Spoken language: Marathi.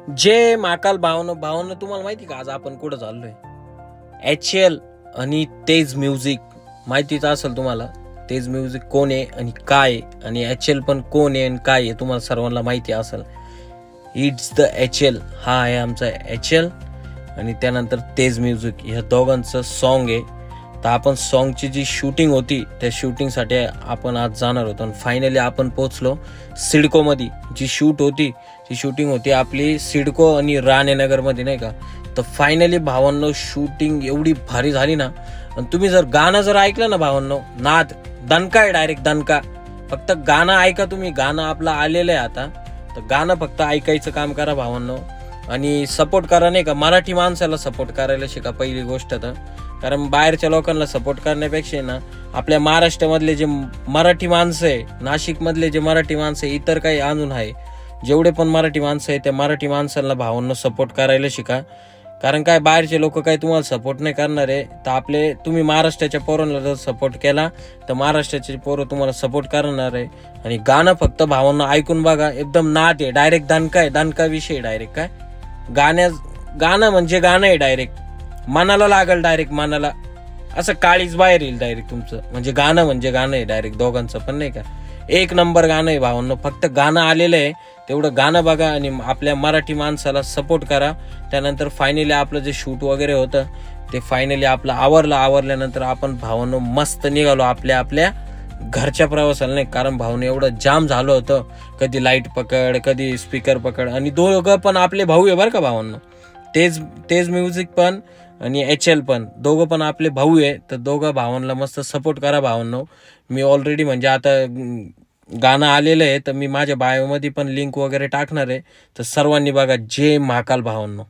जे महाकाल भावना तुम्हाला माहिती का आज आपण कुठं चाललोय? HL आणि तेज म्युझिक माहितीच असेल तुम्हाला. तेज म्युझिक कोण आहे आणि काय आहे, आणि HL पण कोण आहे आणि काय आहे तुम्हाला सर्वांना माहिती असेल. इट्स द HL, हा आहे आमचा HL आणि त्यानंतर तेज म्युझिक, ह्या दोघांचं सॉन्ग आहे. तर आपण सॉन्गची जी शूटिंग होती त्या शूटिंगसाठी आपण आज जाणार होतो आणि फायनली आपण पोहोचलो सिडकोमध्ये. जी शूटिंग होती आपली सिडको आणि राणेनगरमध्ये, नाही का. तर फायनली भावांनो शूटिंग एवढी भारी झाली ना. आणि तुम्ही जर गाणं जर ऐकलं ना भावांनो, नाद दणका आहे, डायरेक्ट दणका. फक्त गाणं ऐका तुम्ही, गाणं आपलं आलेलं आहे आता. तर गाणं फक्त ऐकायचं काम करा भावांनो आणि सपोर्ट करा, नाही का. मराठी माणसाला सपोर्ट करायला शिका पहिली गोष्ट तर. कारण बाहेरच्या लोकांना सपोर्ट करण्यापेक्षा ना आपल्या महाराष्ट्रामधले जे मराठी माणसं आहे, नाशिकमधले जे मराठी माणसं आहे, इतर काही अजून आहे जेवढे पण मराठी माणसं आहे त्या मराठी माणसांना भावांना सपोर्ट करायला शिका. कारण काय बाहेरचे लोक काही तुम्हाला सपोर्ट नाही करणार आहे. तर तुम्ही महाराष्ट्राच्या पोरांना जर सपोर्ट केला तर महाराष्ट्राचे पोरं तुम्हाला सपोर्ट करणार आहे. आणि गाणं फक्त भावांना ऐकून बघा, एकदम नाद आहे, डायरेक्ट दणका आहे, दणका विषय डायरेक्ट. काय गाणं म्हणजे गाणं आहे, डायरेक्ट मनाला लागल, डायरेक्ट मनाला असं काळीच बाहेर येईल डायरेक्ट तुमचं. म्हणजे गाणं आहे डायरेक्ट दोघांचं पण, नाही का. एक नंबर गाणं आहे भावांनो. फक्त गाणं आलेलं आहे तेवढं गाणं बघा आणि आपल्या मराठी माणसाला सपोर्ट करा. त्यानंतर फायनली आपलं जे शूट वगैरे होतं ते फायनली आपलं आवरल्यानंतर आपण भावांनो मस्त निघालो आपल्या घरच्या प्रवासाला, नाही. कारण भाऊन एवढं जाम झालं होतं, कधी लाईट पकड कधी स्पीकर पकड. आणि दोघं पण आपले भाऊ आहे बरं का भावांनो. तेज म्युझिक पण आणि HL पण, दोघं पण आपले भाऊ आहे. तर दोघं भावांना मस्त सपोर्ट करा भावांनो. मी ऑलरेडी म्हणजे आता गाणं आलेलं आहे तर मी माझ्या बायोमध्ये पण लिंक वगैरे टाकणार आहे. तर सर्वांनी बघा. जय महाकाल भावांनो.